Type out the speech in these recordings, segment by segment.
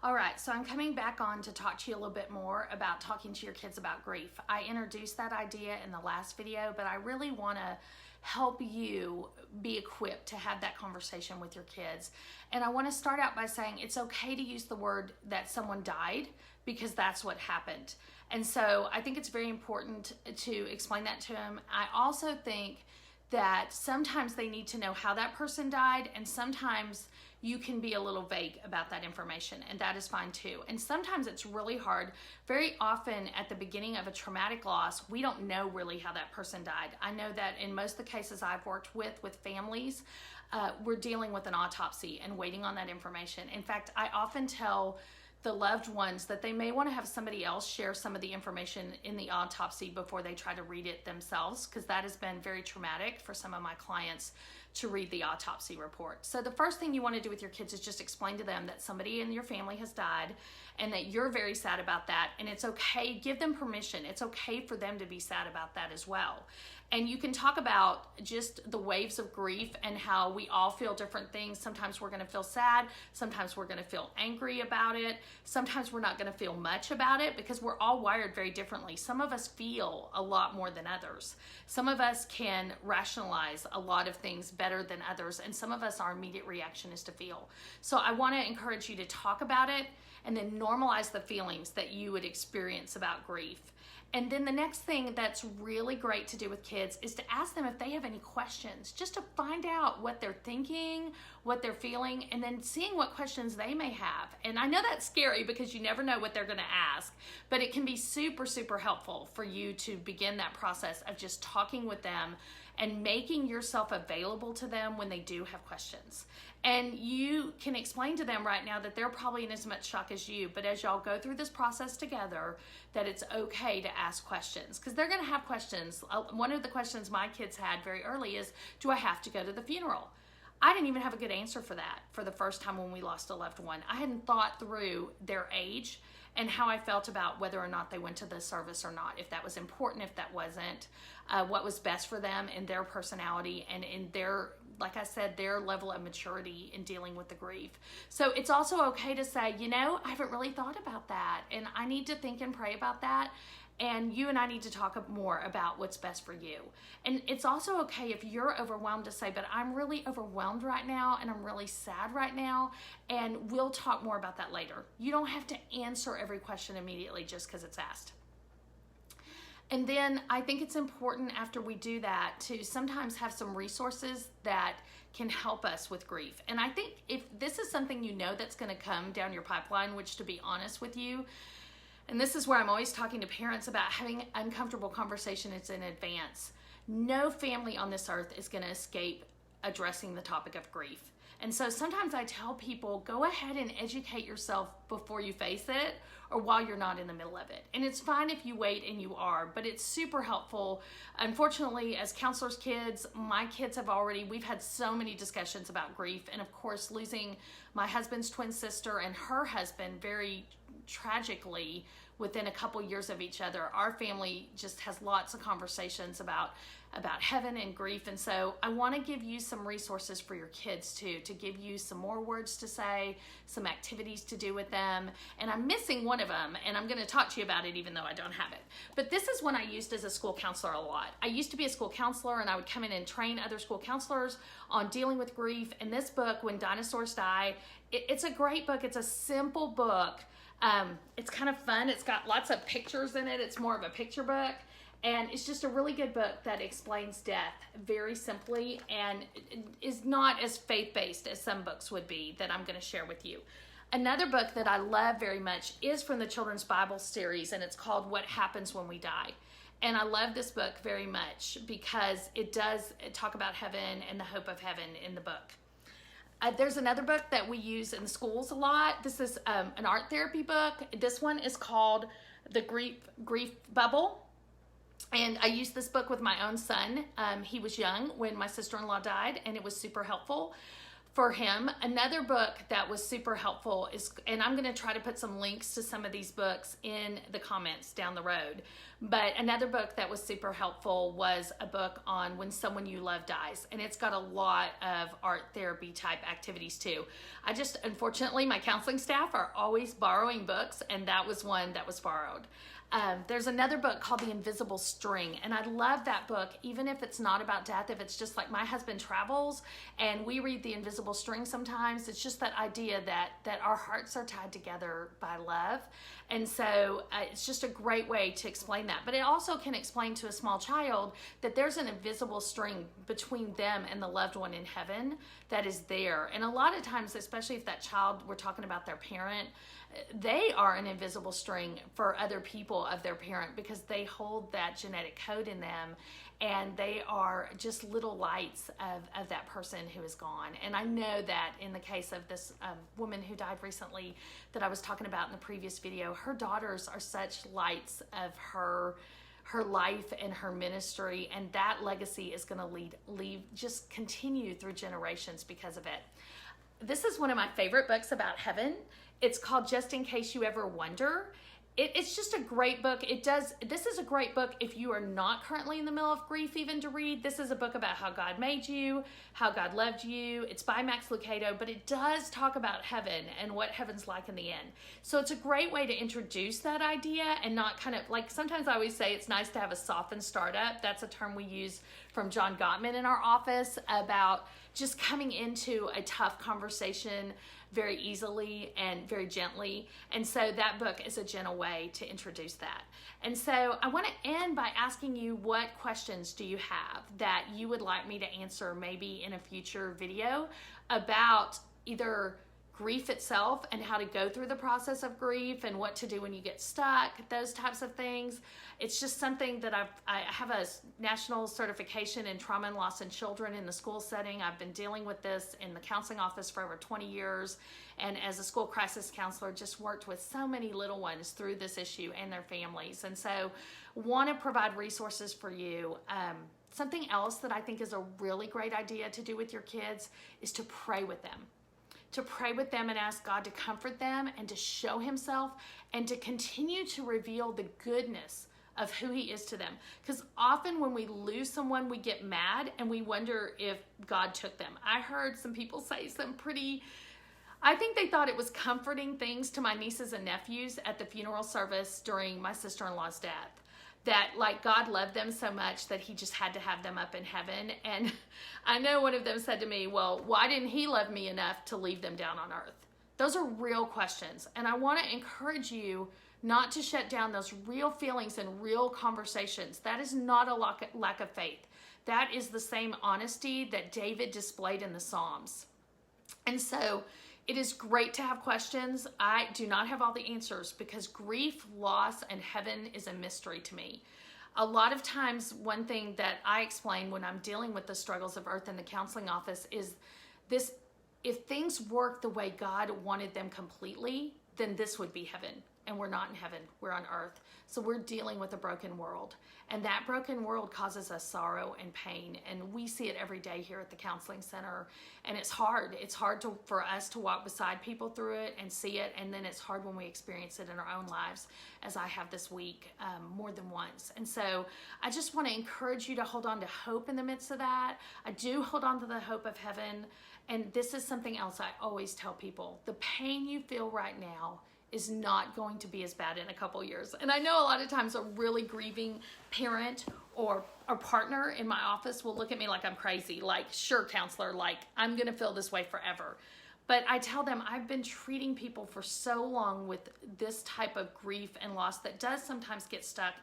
All right, so I'm coming back on to talk to you a little bit more about talking to your kids about grief. I introduced that idea in the last video, but I really want to help you be equipped to have that conversation with your kids. And I want to start out by saying it's okay to use the word that someone died, because that's what happened. And so I think it's very important to explain that to them. I also think that sometimes they need to know how that person died, and sometimes you can be a little vague about that information, and that is fine too. And sometimes it's really hard. Very often at the beginning of a traumatic loss, we don't know really how that person died. I know that in most of the cases I've worked with families, we're dealing with an autopsy and waiting on that information. In fact, I often tell the loved ones that they may want to have somebody else share some of the information in the autopsy before they try to read it themselves, because that has been very traumatic for some of my clients to read the autopsy report. So the first thing you want to do with your kids is just explain to them that somebody in your family has died and that you're very sad about that, and it's okay. Give them permission. It's okay for them to be sad about that as well. And you can talk about just the waves of grief and how we all feel different things. Sometimes we're going to feel sad. Sometimes we're going to feel angry about it. Sometimes we're not going to feel much about it, because we're all wired very differently. Some of us feel a lot more than others. Some of us can rationalize a lot of things better than others. And some of us, our immediate reaction is to feel. So I want to encourage you to talk about it and then normalize the feelings that you would experience about grief. And then the next thing that's really great to do with kids is to ask them if they have any questions, just to find out what they're thinking, what they're feeling, and then seeing what questions they may have. And I know that's scary because you never know what they're going to ask, but it can be super, super helpful for you to begin that process of just talking with them and making yourself available to them when they do have questions. And you can explain to them right now that they're probably in as much shock as you, but as y'all go through this process together, that it's okay to ask questions, because they're going to have questions. One of the questions my kids had very early is, do I have to go to the funeral? I didn't even have a good answer for that for the first time when we lost a loved one. I hadn't thought through their age and how I felt about whether or not they went to the service or not, if that was important, if that wasn't, what was best for them in their personality and in their, like I said, their level of maturity in dealing with the grief. So it's also okay to say, I haven't really thought about that, and I need to think and pray about that. And you and I need to talk more about what's best for you. And it's also okay if you're overwhelmed to say, but I'm really overwhelmed right now and I'm really sad right now, and we'll talk more about that later. You don't have to answer every question immediately just because it's asked. And then I think it's important after we do that to sometimes have some resources that can help us with grief. And I think if this is something that's going to come down your pipeline, which, to be honest with you, and this is where I'm always talking to parents about having uncomfortable conversations in advance. No family on this earth is going to escape addressing the topic of grief. And so sometimes I tell people, go ahead and educate yourself before you face it, or while you're not in the middle of it. And it's fine if you wait and you are, but it's super helpful. Unfortunately, as counselors' kids, my kids we've had so many discussions about grief. And of course, losing my husband's twin sister and her husband very tragically within a couple years of each other, our family just has lots of conversations about heaven and grief. And so I want to give you some resources for your kids too, to give you some more words to say, some activities to do with them. And I'm missing one of them, and I'm going to talk to you about it even though I don't have it. But this is one I used as a school counselor a lot. I used to be a school counselor, and I would come in and train other school counselors on dealing with grief. And this book, When Dinosaurs Die, it's a great book. It's a simple book. It's kind of fun. It's got lots of pictures in it. It's more of a picture book. And it's just a really good book that explains death very simply and is not as faith-based as some books would be that I'm going to share with you. Another book that I love very much is from the Children's Bible series, and it's called What Happens When We Die. And I love this book very much because it does talk about heaven and the hope of heaven in the book. There's another book that we use in schools a lot. This is an art therapy book. This one is called The Grief Bubble. And I used this book with my own son. He was young when my sister-in-law died, and it was super helpful for him. Another book that was super helpful is, and I'm going to try to put some links to some of these books in the comments down the road, but another book that was super helpful was a book on when someone you love dies, and it's got a lot of art therapy type activities too. Unfortunately, my counseling staff are always borrowing books, and that was one that was borrowed. There's another book called The Invisible String, and I love that book, even if it's not about death. If it's just like my husband travels and we read The Invisible String sometimes, it's just that idea that our hearts are tied together by love. And so it's just a great way to explain that. But it also can explain to a small child that there's an invisible string between them and the loved one in heaven that is there. And a lot of times, especially if that child, we're talking about their parent, they are an invisible string for other people of their parent, because they hold that genetic code in them, and they are just little lights of that person who is gone. And I know that in the case of this woman who died recently that I was talking about in the previous video, her daughters are such lights of her life and her ministry, and that legacy is going to just continue through generations because of it. This is one of my favorite books about heaven. It's called Just in Case You Ever Wonder. It's just a great book. This is a great book if you are not currently in the middle of grief even to read. This is a book about how God made you, how God loved you. It's by Max Lucado, but it does talk about heaven and what heaven's like in the end. So it's a great way to introduce that idea, and not kind of like, sometimes I always say it's nice to have a softened startup. That's a term we use from John Gottman in our office about just coming into a tough conversation very easily and very gently. And so that book is a gentle way to introduce that. And so I want to end by asking you, what questions do you have that you would like me to answer maybe in a future video about either grief itself and how to go through the process of grief and what to do when you get stuck, those types of things. It's just something that I have a national certification in trauma and loss in children in the school setting. I've been dealing with this in the counseling office for over 20 years. And as a school crisis counselor, just worked with so many little ones through this issue and their families. And so want to provide resources for you. Something else that I think is a really great idea to do with your kids is to pray with them. To pray with them and ask God to comfort them and to show himself and to continue to reveal the goodness of who he is to them. Because often when we lose someone, we get mad and we wonder if God took them. I heard some people say some I think they thought it was comforting things to my nieces and nephews at the funeral service during my sister-in-law's death. That like God loved them so much that he just had to have them up in heaven. And I know one of them said to me, well, why didn't he love me enough to leave them down on earth? Those are real questions. And I want to encourage you not to shut down those real feelings and real conversations. That is not a lack of faith. That is the same honesty that David displayed in the Psalms. And so it is great to have questions. I do not have all the answers because grief, loss, and heaven is a mystery to me. A lot of times, one thing that I explain when I'm dealing with the struggles of earth in the counseling office is this: if things work the way God wanted them completely, then this would be heaven. And we're not in heaven, we're on earth. So we're dealing with a broken world. And that broken world causes us sorrow and pain. And we see it every day here at the counseling center. And it's hard. It's hard for us to walk beside people through it and see it. And then it's hard when we experience it in our own lives, as I have this week more than once. And so I just want to encourage you to hold on to hope in the midst of that. I do hold on to the hope of heaven. And this is something else I always tell people. The pain you feel right now is not going to be as bad in a couple years. And I know a lot of times a really grieving parent or partner in my office will look at me like I'm crazy, like, sure, counselor, like, I'm gonna feel this way forever. But I tell them I've been treating people for so long with this type of grief and loss that does sometimes get stuck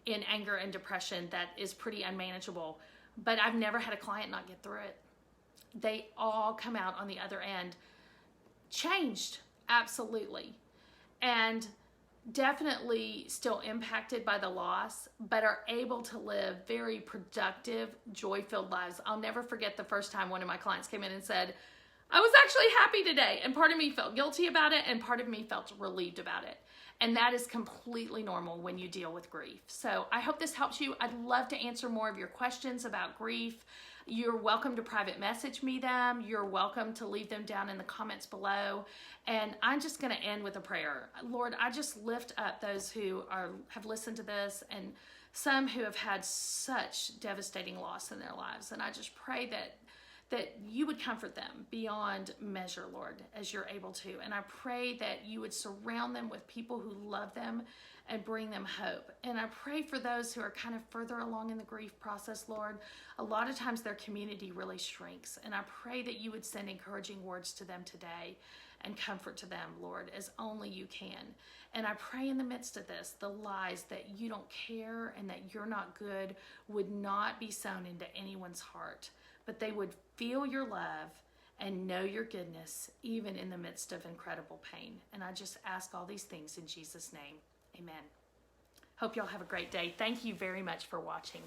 in anger and depression that is pretty unmanageable. But I've never had a client not get through it. They all come out on the other end changed, absolutely. And definitely still impacted by the loss, but are able to live very productive, joy-filled lives. I'll never forget the first time one of my clients came in and said, I was actually happy today. And part of me felt guilty about it, and part of me felt relieved about it. And that is completely normal when you deal with grief. So I hope this helps you. I'd love to answer more of your questions about grief. You're welcome to private message me them. You're welcome to leave them down in the comments below. And I'm just going to end with a prayer. Lord, I just lift up those who have listened to this, and some who have had such devastating loss in their lives. And I just pray that you would comfort them beyond measure, Lord, as you're able to. And I pray that you would surround them with people who love them and bring them hope. And I pray for those who are kind of further along in the grief process, Lord. A lot of times their community really shrinks. And I pray that you would send encouraging words to them today and comfort to them, Lord, as only you can. And I pray in the midst of this, the lies that you don't care and that you're not good would not be sown into anyone's heart, but they would feel your love and know your goodness, even in the midst of incredible pain. And I just ask all these things in Jesus' name. Amen. Hope y'all have a great day. Thank you very much for watching.